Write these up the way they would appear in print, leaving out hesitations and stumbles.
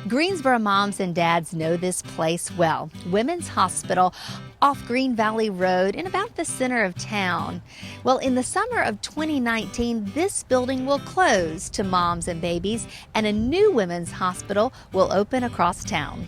Greensboro moms and dads know this place well. Women's Hospital off Green Valley Road in about the center of town. Well, in the summer of 2019, this building will close to moms and babies, and a new women's hospital will open across town.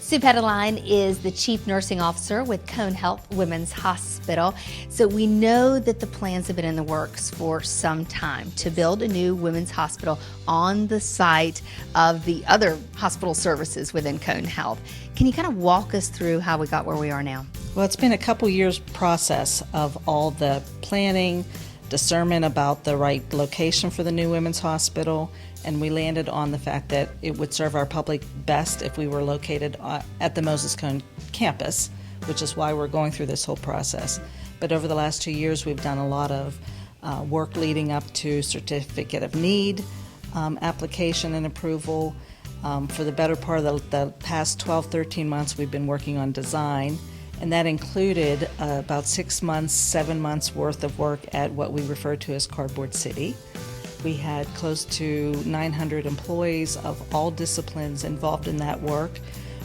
Sue Petteline is the Chief Nursing Officer with Cone Health Women's Hospital. So we know that the plans have been in the works for some time to build a new women's hospital on the site of the other hospital services within Cone Health. Can you kind of walk us through how we got where we are now? Well, it's been a couple years process of all the planning, discernment about the right location for the new women's hospital, and we landed on the fact that it would serve our public best if we were located at the Moses Cone campus, which is why we're going through this whole process. But over the last 2 years, we've done a lot of work leading up to certificate of need application and approval. For the better part of the past 12, 13 months, we've been working on design, and that included about 6 months, 7 months worth of work at what we refer to as Cardboard City. We had close to 900 employees of all disciplines involved in that work,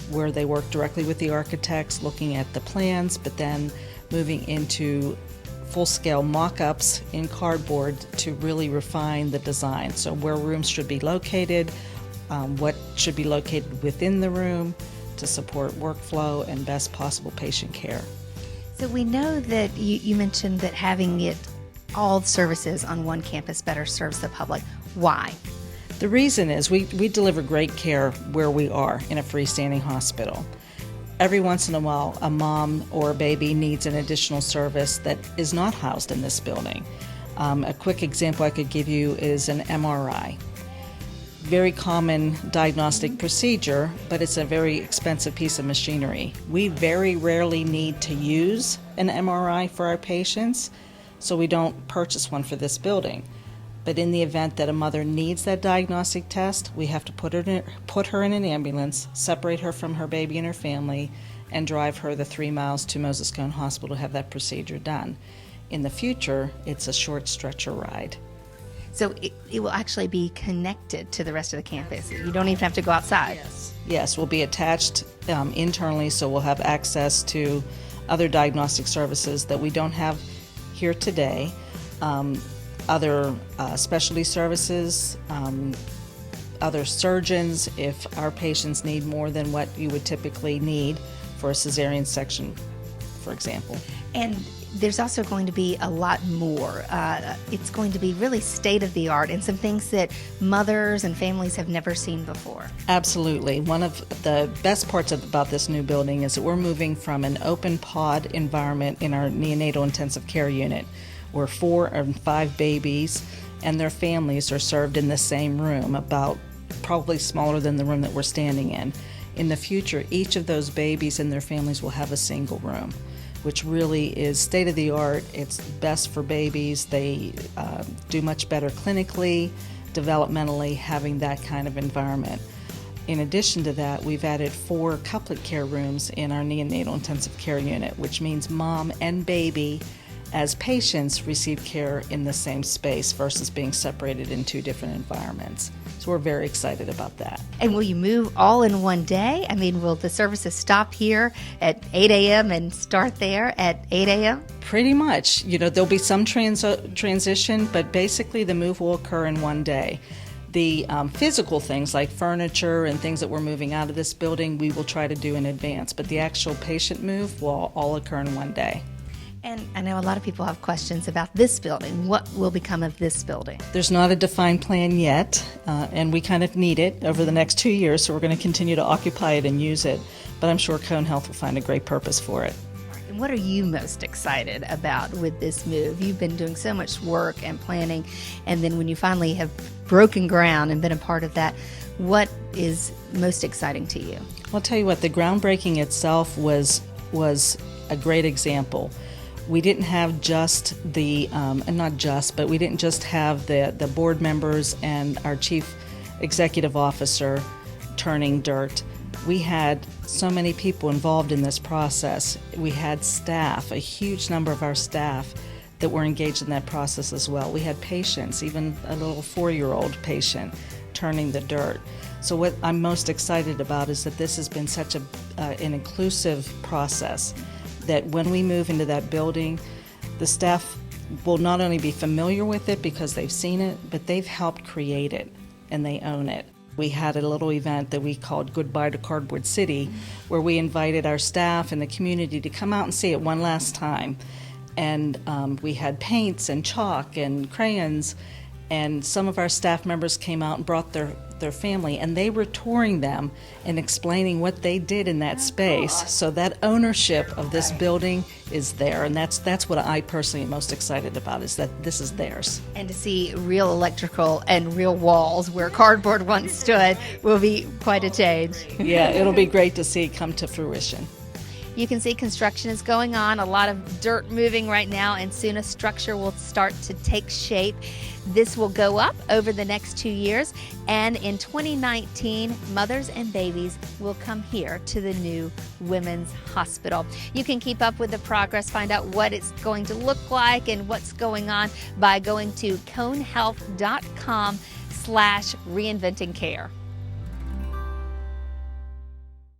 where they worked directly with the architects, looking at the plans, but then moving into full-scale mock-ups in cardboard to really refine the design. So where rooms should be located, what should be located within the room to support workflow and best possible patient care. So we know that you mentioned that having it all services on one campus better serves the public. Why? The reason is we deliver great care where we are in a freestanding hospital. Every once in a while, a mom or a baby needs an additional service that is not housed in this building. A quick example I could give you is an MRI. Very common diagnostic procedure, but it's a very expensive piece of machinery. We very rarely need to use an MRI for our patients, so we don't purchase one for this building. But in the event that a mother needs that diagnostic test, we have to put her in an ambulance, separate her from her baby and her family, and drive her the 3 miles to Moses Cone Hospital to have that procedure done. In the future, it's a short stretcher ride. So it will actually be connected to the rest of the campus. You don't even have to go outside. Yes, we'll be attached internally, so we'll have access to other diagnostic services that we don't have here today, other specialty services, other surgeons if our patients need more than what you would typically need for a cesarean section, for example. And there's also going to be a lot more. It's going to be really state-of-the-art and some things that mothers and families have never seen before. Absolutely. One of the best parts about this new building is that we're moving from an open pod environment in our neonatal intensive care unit, where 4 and 5 babies and their families are served in the same room, about probably smaller than the room that we're standing in. In the future, each of those babies and their families will have a single room, which really is state-of-the-art. It's best for babies. They do much better clinically, developmentally, having that kind of environment. In addition to that, we've added 4 couplet care rooms in our neonatal intensive care unit, which means mom and baby as patients receive care in the same space versus being separated in 2 different environments. So we're very excited about that. And will you move all in one day? I mean, will the services stop here at 8 a.m. and start there at 8 a.m.? Pretty much. There'll be some transition, but basically the move will occur in one day. The physical things like furniture and things that we're moving out of this building, we will try to do in advance, but the actual patient move will all occur in one day. And I know a lot of people have questions about this building. What will become of this building? There's not a defined plan yet, and we kind of need it over the next 2 years, so we're going to continue to occupy it and use it. But I'm sure Cone Health will find a great purpose for it. And what are you most excited about with this move? You've been doing so much work and planning, and then when you finally have broken ground and been a part of that, what is most exciting to you? I'll tell you what, the groundbreaking itself was a great example. We didn't have just we didn't just have the board members and our chief executive officer turning dirt. We had so many people involved in this process. We had staff, a huge number of our staff that were engaged in that process as well. We had patients, even a little 4-year-old patient turning the dirt. So what I'm most excited about is that this has been such an inclusive process, that when we move into that building, the staff will not only be familiar with it because they've seen it, but they've helped create it and they own it. We had a little event that we called Goodbye to Cardboard City, where we invited our staff and the community to come out and see it one last time. And we had paints and chalk and crayons, and some of our staff members came out and brought their family, and they were touring them and explaining what they did in that space. So that ownership of this building is there, and that's what I personally am most excited about, is that this is theirs. And to see real electrical and real walls where cardboard once stood will be quite a change. Yeah, it'll be great to see come to fruition. You can see construction is going on, a lot of dirt moving right now, and soon a structure will start to take shape. This will go up over the next 2 years, and in 2019, mothers and babies will come here to the new Women's Hospital. You can keep up with the progress, find out what it's going to look like and what's going on by going to conehealth.com/reinventingcare.